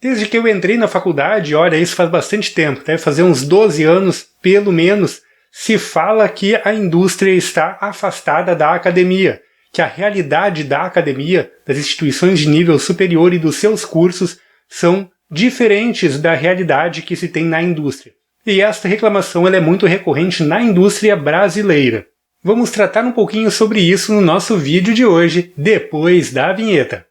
Desde que eu entrei na faculdade, olha, isso faz bastante tempo, deve fazer uns 12 anos, pelo menos, se fala que a indústria está afastada da academia, que a realidade da academia, das instituições de nível superior e dos seus cursos são diferentes da realidade que se tem na indústria. E esta reclamação ela é muito recorrente na indústria brasileira. Vamos tratar um pouquinho sobre isso no nosso vídeo de hoje, depois da vinheta.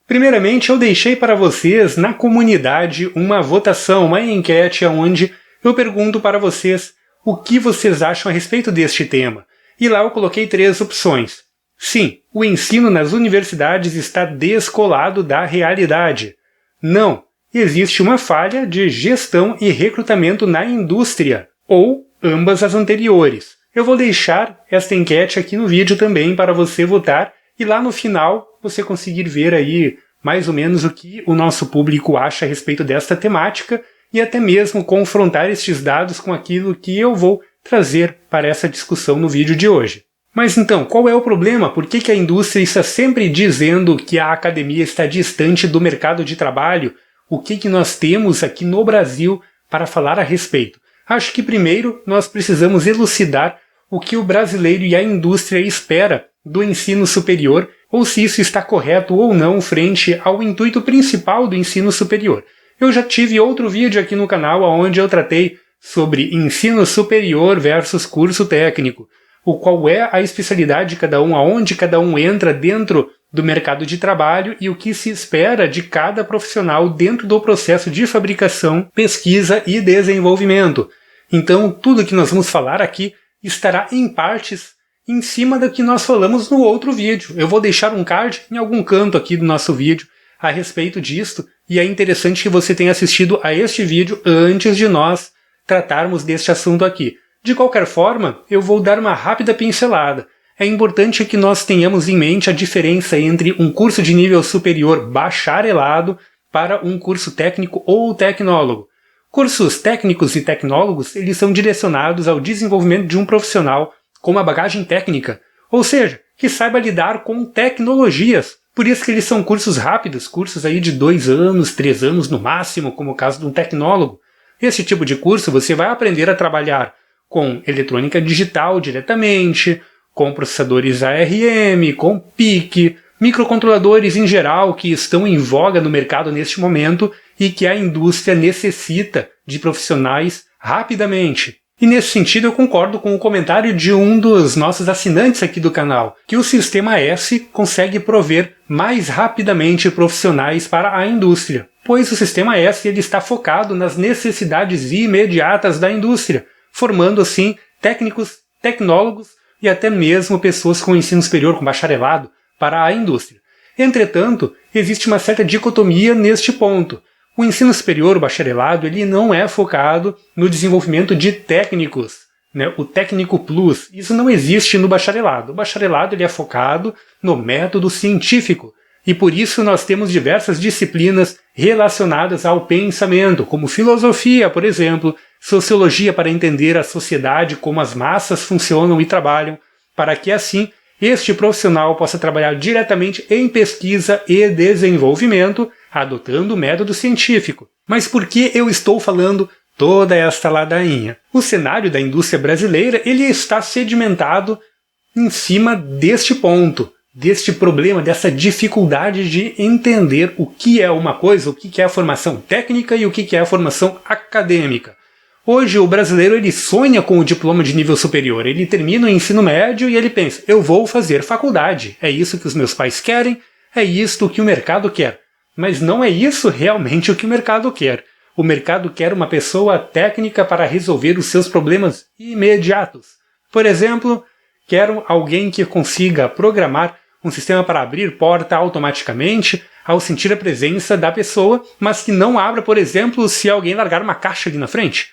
Primeiramente, eu deixei para vocês na comunidade uma votação, uma enquete onde eu pergunto para vocês o que vocês acham a respeito deste tema. E lá eu coloquei 3 opções. Sim, o ensino nas universidades está descolado da realidade. Não, existe uma falha de gestão e recrutamento na indústria, ou ambas as anteriores. Eu vou deixar esta enquete aqui no vídeo também para você votar e lá no final você conseguir ver aí mais ou menos o que o nosso público acha a respeito desta temática e até mesmo confrontar estes dados com aquilo que eu vou trazer para essa discussão no vídeo de hoje. Mas então, qual é o problema? Por que a indústria está sempre dizendo que a academia está distante do mercado de trabalho? O que nós temos aqui no Brasil para falar a respeito? Acho que primeiro nós precisamos elucidar o que o brasileiro e a indústria espera do ensino superior, ou se isso está correto ou não frente ao intuito principal do ensino superior. Eu já tive outro vídeo aqui no canal onde eu tratei sobre ensino superior versus curso técnico, o qual é a especialidade de cada um, aonde cada um entra dentro do mercado de trabalho e o que se espera de cada profissional dentro do processo de fabricação, pesquisa e desenvolvimento. Então, tudo que nós vamos falar aqui estará em partes em cima do que nós falamos no outro vídeo. Eu vou deixar um card em algum canto aqui do nosso vídeo a respeito disto, e é interessante que você tenha assistido a este vídeo antes de nós tratarmos deste assunto aqui. De qualquer forma, eu vou dar uma rápida pincelada. É importante que nós tenhamos em mente a diferença entre um curso de nível superior bacharelado para um curso técnico ou tecnólogo. Cursos técnicos e tecnólogos, eles são direcionados ao desenvolvimento de um profissional com uma bagagem técnica, ou seja, que saiba lidar com tecnologias. Por isso que eles são cursos rápidos, cursos aí de 2 anos, 3 anos no máximo, como o caso de um tecnólogo. Esse tipo de curso você vai aprender a trabalhar com eletrônica digital diretamente, com processadores ARM, com PIC, microcontroladores em geral que estão em voga no mercado neste momento e que a indústria necessita de profissionais rapidamente. E nesse sentido eu concordo com o comentário de um dos nossos assinantes aqui do canal, que o Sistema S consegue prover mais rapidamente profissionais para a indústria, pois o Sistema S ele está focado nas necessidades imediatas da indústria, formando assim técnicos, tecnólogos e até mesmo pessoas com ensino superior, com bacharelado, para a indústria. Entretanto, existe uma certa dicotomia neste ponto. O ensino superior, o bacharelado, ele não é focado no desenvolvimento de técnicos, né? O técnico plus, isso não existe no bacharelado. O bacharelado ele é focado no método científico, e por isso nós temos diversas disciplinas relacionadas ao pensamento, como filosofia, por exemplo, sociologia para entender a sociedade, como as massas funcionam e trabalham, para que assim este profissional possa trabalhar diretamente em pesquisa e desenvolvimento, adotando o método científico. Mas por que eu estou falando toda esta ladainha? O cenário da indústria brasileira ele está sedimentado em cima deste ponto, deste problema, dessa dificuldade de entender o que é uma coisa, o que é a formação técnica e o que é a formação acadêmica. Hoje o brasileiro ele sonha com o diploma de nível superior, ele termina o ensino médio e ele pensa, eu vou fazer faculdade, é isso que os meus pais querem, é isto que o mercado quer. Mas não é isso realmente o que o mercado quer. O mercado quer uma pessoa técnica para resolver os seus problemas imediatos. Por exemplo, quer alguém que consiga programar um sistema para abrir porta automaticamente ao sentir a presença da pessoa, mas que não abra, por exemplo, se alguém largar uma caixa ali na frente.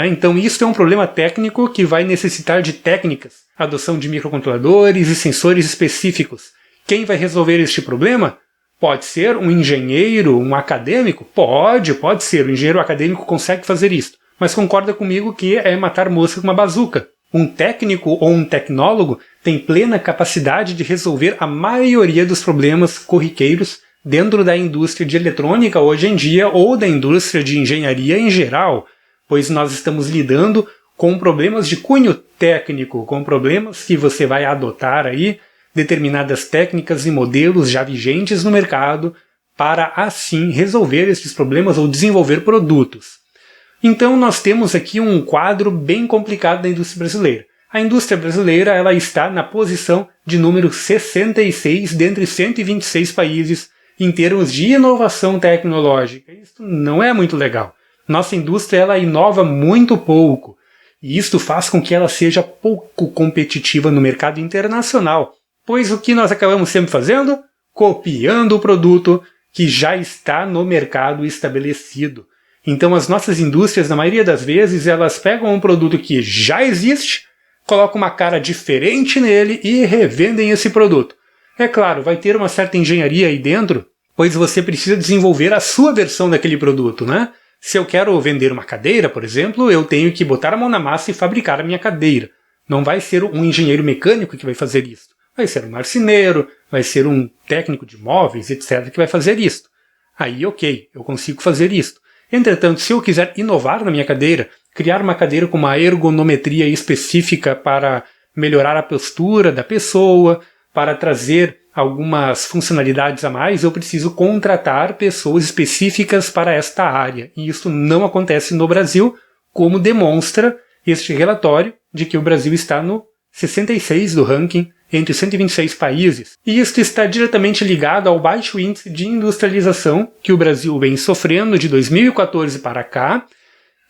Então isso é um problema técnico que vai necessitar de técnicas, adoção de microcontroladores e sensores específicos. Quem vai resolver este problema? Pode ser um engenheiro, um acadêmico? Pode ser. O engenheiro acadêmico consegue fazer isso. Mas concorda comigo que é matar mosca com uma bazuca. Um técnico ou um tecnólogo tem plena capacidade de resolver a maioria dos problemas corriqueiros dentro da indústria de eletrônica hoje em dia ou da indústria de engenharia em geral, pois nós estamos lidando com problemas de cunho técnico, com problemas que você vai adotar aí determinadas técnicas e modelos já vigentes no mercado para assim resolver esses problemas ou desenvolver produtos. Então nós temos aqui um quadro bem complicado da indústria brasileira. A indústria brasileira ela está na posição de número 66 dentre 126 países em termos de inovação tecnológica. Isso não é muito legal. Nossa indústria ela inova muito pouco. E isto faz com que ela seja pouco competitiva no mercado internacional. Pois o que nós acabamos sempre fazendo? Copiando o produto que já está no mercado estabelecido. Então as nossas indústrias, na maioria das vezes, elas pegam um produto que já existe, colocam uma cara diferente nele e revendem esse produto. É claro, vai ter uma certa engenharia aí dentro, pois você precisa desenvolver a sua versão daquele produto, né? Se eu quero vender uma cadeira, por exemplo, eu tenho que botar a mão na massa e fabricar a minha cadeira. Não vai ser um engenheiro mecânico que vai fazer isso. Vai ser um marceneiro, vai ser um técnico de móveis, etc., que vai fazer isso. Aí, ok, eu consigo fazer isso. Entretanto, se eu quiser inovar na minha cadeira, criar uma cadeira com uma ergonometria específica para melhorar a postura da pessoa, para trazer algumas funcionalidades a mais, eu preciso contratar pessoas específicas para esta área. E isso não acontece no Brasil, como demonstra este relatório de que o Brasil está no 66 do ranking entre 126 países. E isso está diretamente ligado ao baixo índice de industrialização que o Brasil vem sofrendo de 2014 para cá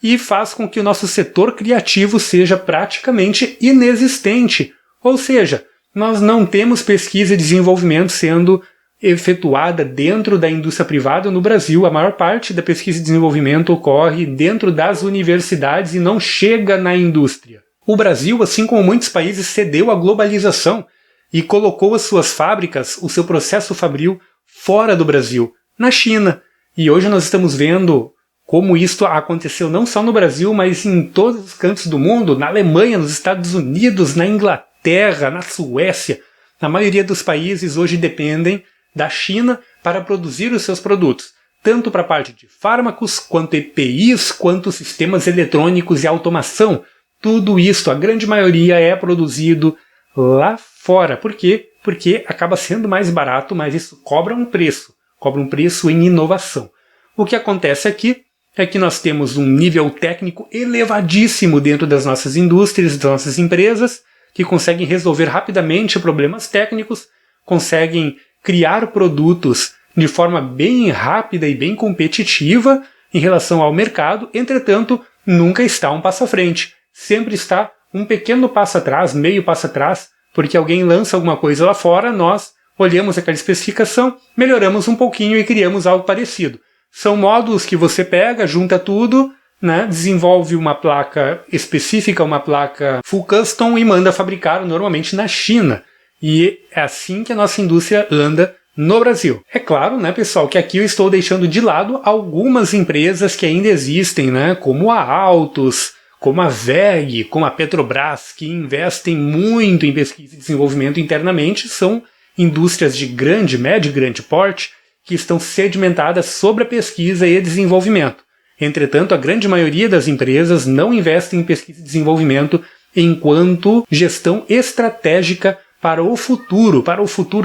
e faz com que o nosso setor criativo seja praticamente inexistente. Ou seja, nós não temos pesquisa e desenvolvimento sendo efetuada dentro da indústria privada no Brasil. A maior parte da pesquisa e desenvolvimento ocorre dentro das universidades e não chega na indústria. O Brasil, assim como muitos países, cedeu à globalização e colocou as suas fábricas, o seu processo fabril, fora do Brasil, na China. E hoje nós estamos vendo como isso aconteceu não só no Brasil, mas em todos os cantos do mundo, na Alemanha, nos Estados Unidos, na Inglaterra, na Suécia. A maioria dos países hoje dependem da China para produzir os seus produtos, tanto para a parte de fármacos, quanto EPIs, quanto sistemas eletrônicos e automação. Tudo isso, a grande maioria, é produzido lá fora. Por quê? Porque acaba sendo mais barato, mas isso cobra um preço em inovação. O que acontece aqui é que nós temos um nível técnico elevadíssimo dentro das nossas indústrias, das nossas empresas, que conseguem resolver rapidamente problemas técnicos, conseguem criar produtos de forma bem rápida e bem competitiva em relação ao mercado, entretanto, nunca está um passo à frente. Sempre está um pequeno passo atrás, meio passo atrás, porque alguém lança alguma coisa lá fora, nós olhamos aquela especificação, melhoramos um pouquinho e criamos algo parecido. São módulos que você pega, junta tudo, né, desenvolve uma placa específica, uma placa full custom e manda fabricar normalmente na China. E é assim que a nossa indústria anda no Brasil. É claro, né, pessoal, que aqui eu estou deixando de lado algumas empresas que ainda existem, né, como a Altos, como a WEG, como a Petrobras, que investem muito em pesquisa e desenvolvimento internamente, são indústrias de grande, médio e grande porte que estão sedimentadas sobre a pesquisa e desenvolvimento. Entretanto, a grande maioria das empresas não investem em pesquisa e desenvolvimento enquanto gestão estratégica para o futuro,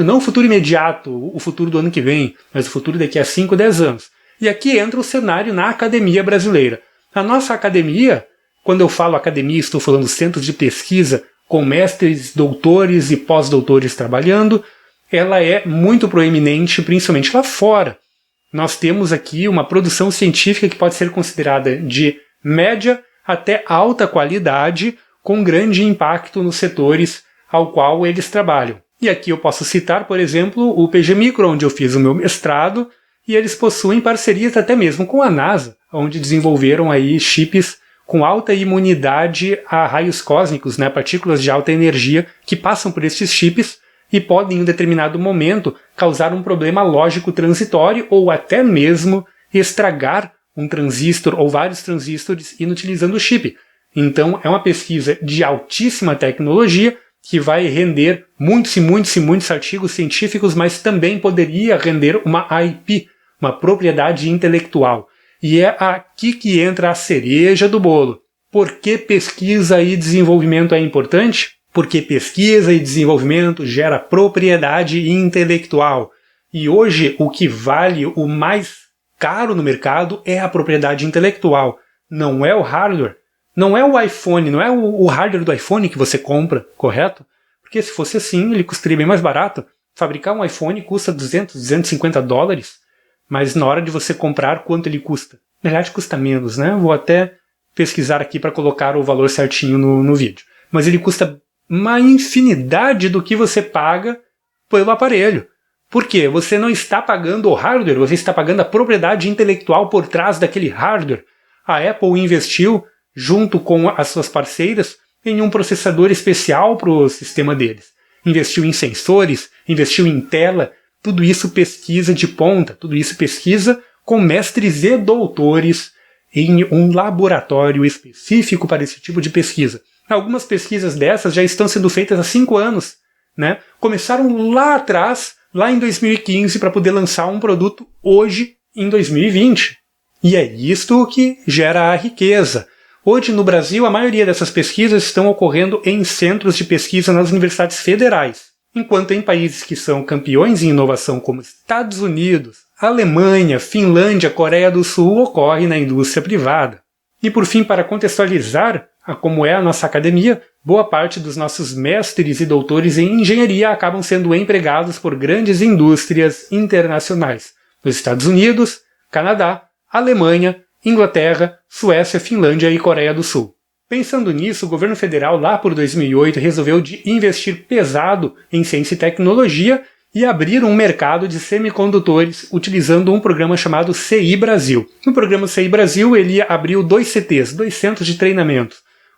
não o futuro imediato, o futuro do ano que vem, mas o futuro daqui a 5, 10 anos. E aqui entra o cenário na academia brasileira. A nossa academia, quando eu falo academia, estou falando centros de pesquisa com mestres, doutores e pós-doutores trabalhando, ela é muito proeminente, principalmente lá fora. Nós temos aqui uma produção científica que pode ser considerada de média até alta qualidade, com grande impacto nos setores ao qual eles trabalham. E aqui eu posso citar, por exemplo, o PG Micro, onde eu fiz o meu mestrado, e eles possuem parcerias até mesmo com a NASA, onde desenvolveram aí chips com alta imunidade a raios cósmicos, né, partículas de alta energia que passam por estes chips e podem, em um determinado momento, causar um problema lógico transitório ou até mesmo estragar um transistor ou vários transistores inutilizando o chip. Então é uma pesquisa de altíssima tecnologia que vai render muitos artigos científicos, mas também poderia render uma IP, uma propriedade intelectual. E é aqui que entra a cereja do bolo. Por que pesquisa e desenvolvimento é importante? Porque pesquisa e desenvolvimento gera propriedade intelectual. E hoje o que vale o mais caro no mercado é a propriedade intelectual. Não é o hardware. Não é o iPhone, não é o hardware do iPhone que você compra, correto? Porque se fosse assim, ele custaria bem mais barato. Fabricar um iPhone custa 200, 250 dólares, mas na hora de você comprar, quanto ele custa? Na verdade, custa menos, né? Vou até pesquisar aqui para colocar o valor certinho no vídeo. Mas ele custa uma infinidade do que você paga pelo aparelho. Por quê? Você não está pagando o hardware, você está pagando a propriedade intelectual por trás daquele hardware. A Apple investiu, junto com as suas parceiras, em um processador especial para o sistema deles. Investiu em sensores, investiu em tela, tudo isso pesquisa de ponta, tudo isso pesquisa com mestres e doutores em um laboratório específico para esse tipo de pesquisa. Algumas pesquisas dessas já estão sendo feitas há 5 anos, né? Começaram lá atrás, lá em 2015, para poder lançar um produto hoje, em 2020. E é isto que gera a riqueza. Hoje, no Brasil, a maioria dessas pesquisas estão ocorrendo em centros de pesquisa nas universidades federais, enquanto em países que são campeões em inovação como Estados Unidos, Alemanha, Finlândia, Coreia do Sul, ocorre na indústria privada. E por fim, para contextualizar como é a nossa academia, boa parte dos nossos mestres e doutores em engenharia acabam sendo empregados por grandes indústrias internacionais, nos Estados Unidos, Canadá, Alemanha, Inglaterra, Suécia, Finlândia e Coreia do Sul. Pensando nisso, o governo federal lá por 2008 resolveu investir pesado em ciência e tecnologia e abrir um mercado de semicondutores utilizando um programa chamado CI Brasil. No programa CI Brasil ele abriu 2 CTs, 2 centros de treinamento,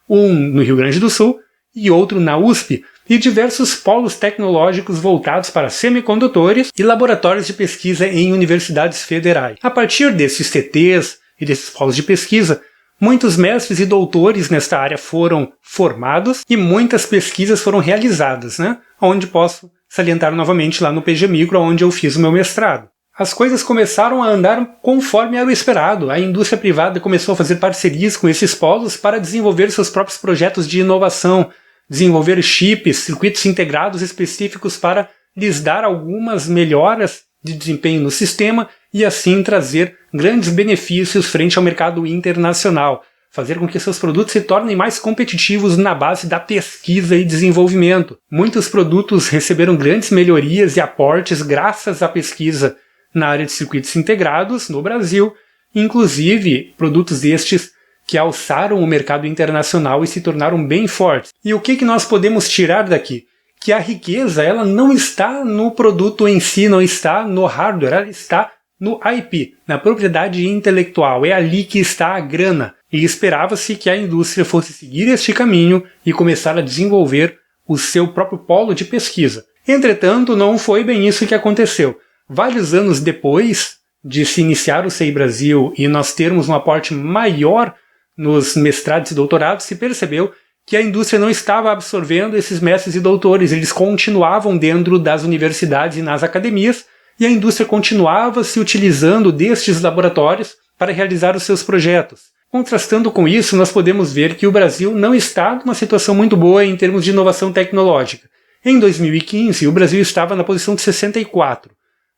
um no Rio Grande do Sul e outro na USP, e diversos polos tecnológicos voltados para semicondutores e laboratórios de pesquisa em universidades federais. A partir desses CTs e desses polos de pesquisa, muitos mestres e doutores nesta área foram formados e muitas pesquisas foram realizadas, né? Onde posso salientar novamente lá no PG Micro, onde eu fiz o meu mestrado. As coisas começaram a andar conforme era o esperado. A indústria privada começou a fazer parcerias com esses polos para desenvolver seus próprios projetos de inovação, desenvolver chips, circuitos integrados específicos para lhes dar algumas melhoras de desempenho no sistema e assim trazer grandes benefícios frente ao mercado internacional, fazer com que seus produtos se tornem mais competitivos na base da pesquisa e desenvolvimento. Muitos produtos receberam grandes melhorias e aportes graças à pesquisa na área de circuitos integrados no Brasil, inclusive produtos estes que alçaram o mercado internacional e se tornaram bem fortes. E o que nós podemos tirar daqui? Que a riqueza ela não está no produto em si, não está no hardware, ela está no IP, na propriedade intelectual. É ali que está a grana. E esperava-se que a indústria fosse seguir este caminho e começar a desenvolver o seu próprio polo de pesquisa. Entretanto, não foi bem isso que aconteceu. Vários anos depois de se iniciar o CI Brasil e nós termos um aporte maior nos mestrados e doutorados, se percebeu que a indústria não estava absorvendo esses mestres e doutores, eles continuavam dentro das universidades e nas academias, e a indústria continuava se utilizando destes laboratórios para realizar os seus projetos. Contrastando com isso, nós podemos ver que o Brasil não está numa situação muito boa em termos de inovação tecnológica. Em 2015, o Brasil estava na posição de 64.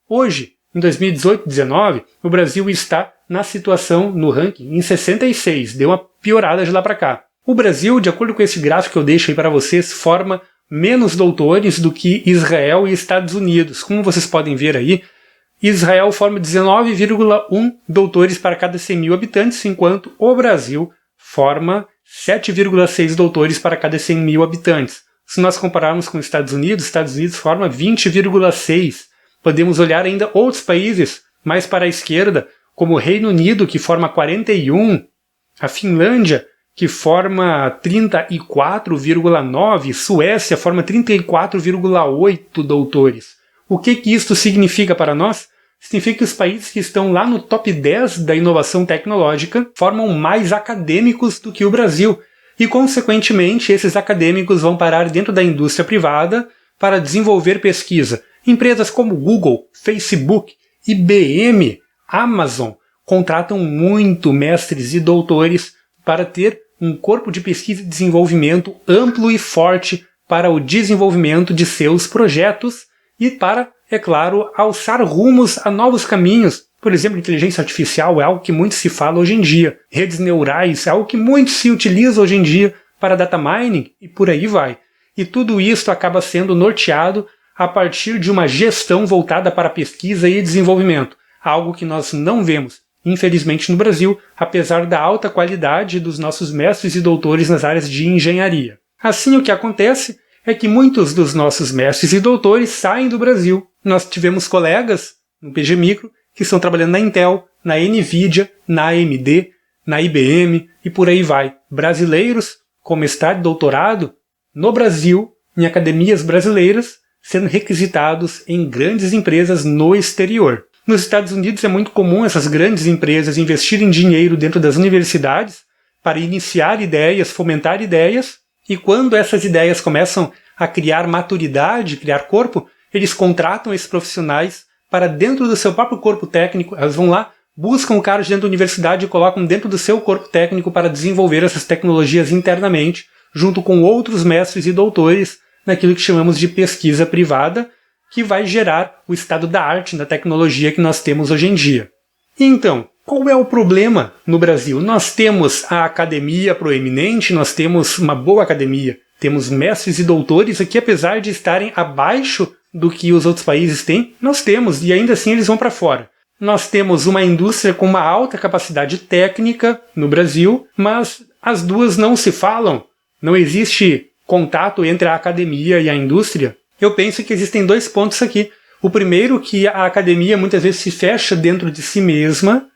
Hoje, em 2018-19, o Brasil está na situação, no ranking, em 66. Deu uma piorada de lá para cá. O Brasil, de acordo com esse gráfico que eu deixo aí para vocês, forma menos doutores do que Israel e Estados Unidos. Como vocês podem ver aí, Israel forma 19,1 doutores para cada 100 mil habitantes, enquanto o Brasil forma 7,6 doutores para cada 100 mil habitantes. Se nós compararmos com os Estados Unidos forma 20,6. Podemos olhar ainda outros países mais para a esquerda, como o Reino Unido, que forma 41, a Finlândia, que forma 34,9, Suécia forma 34,8 doutores. O que isto significa para nós? Significa que os países que estão lá no top 10 da inovação tecnológica formam mais acadêmicos do que o Brasil. e, consequentemente, esses acadêmicos vão parar dentro da indústria privada para desenvolver pesquisa. Empresas como Google, Facebook, IBM, Amazon contratam muito mestres e doutores para ter um corpo de pesquisa e desenvolvimento amplo e forte para o desenvolvimento de seus projetos e para, é claro, alçar rumos a novos caminhos. Por exemplo, inteligência artificial é algo que muito se fala hoje em dia. Redes neurais é algo que muito se utiliza hoje em dia para data mining e por aí vai. E tudo isso acaba sendo norteado a partir de uma gestão voltada para pesquisa e desenvolvimento. Algo que nós não vemos, infelizmente, no Brasil, apesar da alta qualidade dos nossos mestres e doutores nas áreas de engenharia. Assim, o que acontece é que muitos dos nossos mestres e doutores saem do Brasil. Nós tivemos colegas no PG Micro que estão trabalhando na Intel, na NVIDIA, na AMD, na IBM e por aí vai. Brasileiros com mestrado e doutorado no Brasil, em academias brasileiras, sendo requisitados em grandes empresas no exterior. Nos Estados Unidos é muito comum essas grandes empresas investirem dinheiro dentro das universidades para iniciar ideias, fomentar ideias, e quando essas ideias começam a criar maturidade, criar corpo, eles contratam esses profissionais para dentro do seu próprio corpo técnico. Elas vão lá, buscam o cara de dentro da universidade e colocam dentro do seu corpo técnico para desenvolver essas tecnologias internamente, junto com outros mestres e doutores, naquilo que chamamos de pesquisa privada, que vai gerar o estado da arte na tecnologia que nós temos hoje em dia. Então, qual é o problema no Brasil? Nós temos a academia proeminente, nós temos uma boa academia, temos mestres e doutores aqui, apesar de estarem abaixo do que os outros países têm, nós temos, e ainda assim eles vão para fora. Nós temos uma indústria com uma alta capacidade técnica no Brasil, mas as duas não se falam. Não existe contato entre a academia e a indústria. Eu penso que existem dois pontos aqui. O primeiro, que a academia muitas vezes se fecha dentro de si mesma,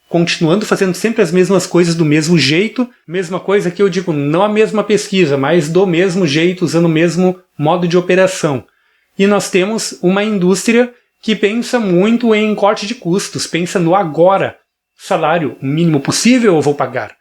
continuando fazendo sempre as mesmas coisas do mesmo jeito. Mesma coisa que eu digo, não a mesma pesquisa, mas do mesmo jeito, usando o mesmo modo de operação. E nós temos uma indústria que pensa muito em corte de custos, pensa no agora. Salário mínimo possível eu vou pagar.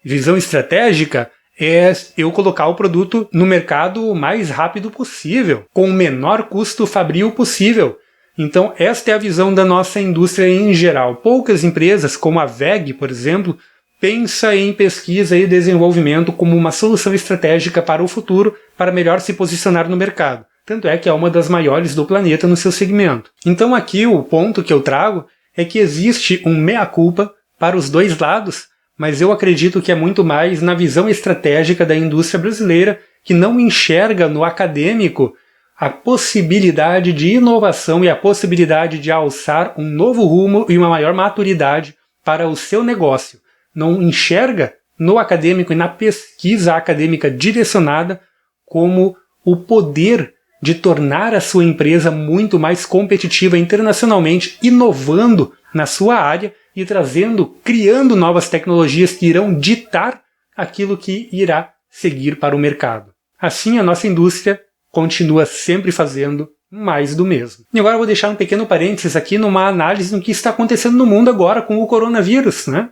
Visão estratégica é eu colocar o produto no mercado o mais rápido possível, com o menor custo fabril possível. Então esta é a visão da nossa indústria em geral. Poucas empresas, como a WEG, por exemplo, pensa em pesquisa e desenvolvimento como uma solução estratégica para o futuro, para melhor se posicionar no mercado. Tanto é que é uma das maiores do planeta no seu segmento. Então aqui o ponto que eu trago é que existe um mea-culpa para os dois lados, mas eu acredito que é muito mais na visão estratégica da indústria brasileira, que não enxerga no acadêmico a possibilidade de inovação e a possibilidade de alçar um novo rumo e uma maior maturidade para o seu negócio. Não enxerga no acadêmico e na pesquisa acadêmica direcionada como o poder de tornar a sua empresa muito mais competitiva internacionalmente, inovando na sua área e criando novas tecnologias que irão ditar aquilo que irá seguir para o mercado. Assim, a nossa indústria continua sempre fazendo mais do mesmo. E agora eu vou deixar um pequeno parênteses aqui numa análise do que está acontecendo no mundo agora com o coronavírus, né?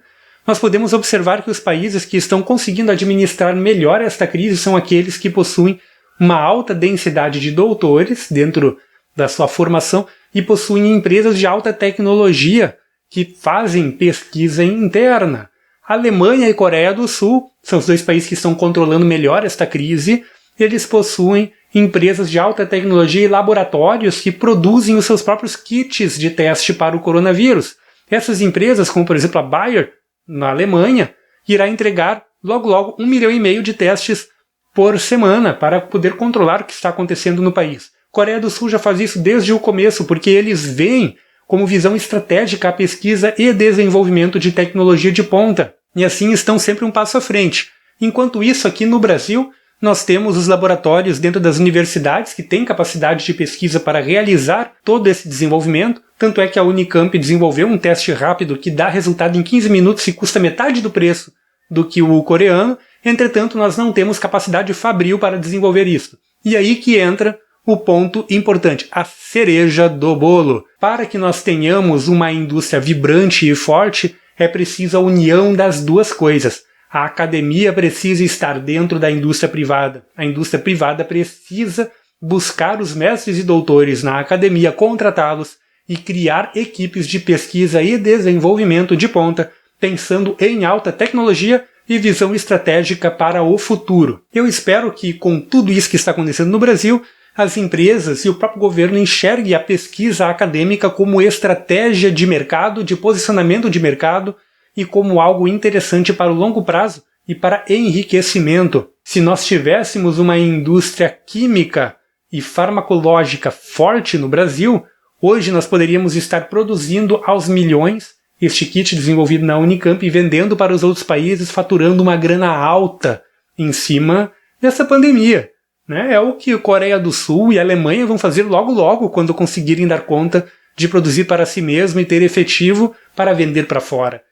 Nós podemos observar que os países que estão conseguindo administrar melhor esta crise são aqueles que possuem uma alta densidade de doutores dentro da sua formação e possuem empresas de alta tecnologia que fazem pesquisa interna. A Alemanha e Coreia do Sul são os dois países que estão controlando melhor esta crise. Eles possuem empresas de alta tecnologia e laboratórios que produzem os seus próprios kits de teste para o coronavírus. Essas empresas, como por exemplo a Bayer, na Alemanha, irá entregar logo 1,5 milhão de testes por semana para poder controlar o que está acontecendo no país. Coreia do Sul já faz isso desde o começo, porque eles veem como visão estratégica a pesquisa e desenvolvimento de tecnologia de ponta, e assim estão sempre um passo à frente. Enquanto isso, aqui no Brasil, nós temos os laboratórios dentro das universidades que têm capacidade de pesquisa para realizar todo esse desenvolvimento, tanto é que a Unicamp desenvolveu um teste rápido que dá resultado em 15 minutos e custa metade do preço do que o coreano. Entretanto, nós não temos capacidade fabril para desenvolver isso. E aí que entra o ponto importante, a cereja do bolo. Para que nós tenhamos uma indústria vibrante e forte, é preciso a união das duas coisas. A academia precisa estar dentro da indústria privada. A indústria privada precisa buscar os mestres e doutores na academia, contratá-los e criar equipes de pesquisa e desenvolvimento de ponta, pensando em alta tecnologia e visão estratégica para o futuro. Eu espero que, com tudo isso que está acontecendo no Brasil, as empresas e o próprio governo enxerguem a pesquisa acadêmica como estratégia de mercado, de posicionamento de mercado e como algo interessante para o longo prazo e para enriquecimento. Se nós tivéssemos uma indústria química e farmacológica forte no Brasil, hoje nós poderíamos estar produzindo aos milhões este kit desenvolvido na Unicamp e vendendo para os outros países, faturando uma grana alta em cima dessa pandemia. É o que a Coreia do Sul e a Alemanha vão fazer logo logo quando conseguirem dar conta de produzir para si mesmo e ter efetivo para vender para fora.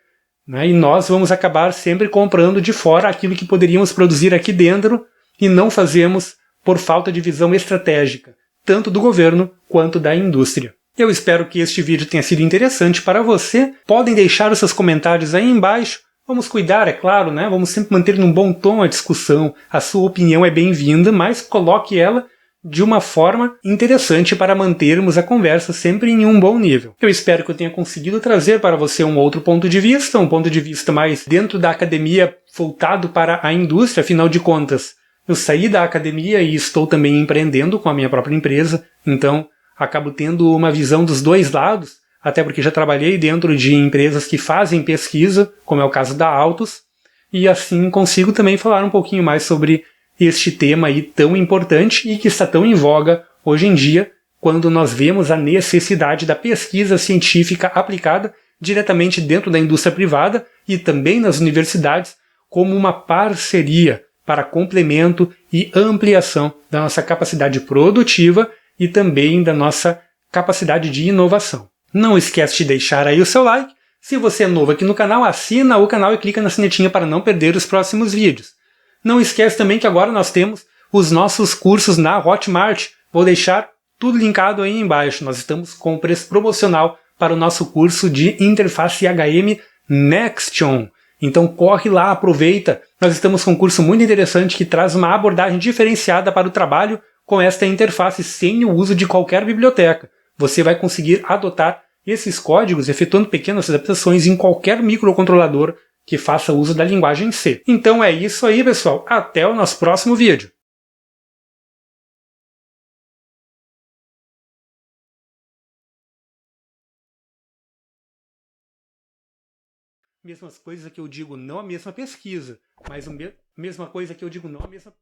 E nós vamos acabar sempre comprando de fora aquilo que poderíamos produzir aqui dentro e não fazemos por falta de visão estratégica, tanto do governo quanto da indústria. Eu espero que este vídeo tenha sido interessante para você. Podem deixar os seus comentários aí embaixo. Vamos cuidar, é claro, Vamos sempre manter num bom tom a discussão. A sua opinião é bem-vinda, mas coloque ela de uma forma interessante para mantermos a conversa sempre em um bom nível. Eu espero que eu tenha conseguido trazer para você um outro ponto de vista, um ponto de vista mais dentro da academia voltado para a indústria, afinal de contas. Eu saí da academia e estou também empreendendo com a minha própria empresa, então acabo tendo uma visão dos dois lados, até porque já trabalhei dentro de empresas que fazem pesquisa, como é o caso da Altos, e assim consigo também falar um pouquinho mais sobre este tema aí tão importante e que está tão em voga hoje em dia, quando nós vemos a necessidade da pesquisa científica aplicada diretamente dentro da indústria privada e também nas universidades como uma parceria para complemento e ampliação da nossa capacidade produtiva e também da nossa capacidade de inovação. Não esquece de deixar aí o seu like. Se você é novo aqui no canal, assina o canal e clica na sinetinha para não perder os próximos vídeos. Não esquece também que agora nós temos os nossos cursos na Hotmart. Vou deixar tudo linkado aí embaixo. Nós estamos com preço promocional para o nosso curso de Interface HM Nextion. Então corre lá, aproveita. Nós estamos com um curso muito interessante que traz uma abordagem diferenciada para o trabalho com esta interface sem o uso de qualquer biblioteca. Você vai conseguir adotar esses códigos efetuando pequenas adaptações em qualquer microcontrolador que faça uso da linguagem C. Então é isso aí, pessoal. Até o nosso próximo vídeo. Mesmas coisas que eu digo não a mesma pesquisa, mas mesma coisa que eu digo não a mesma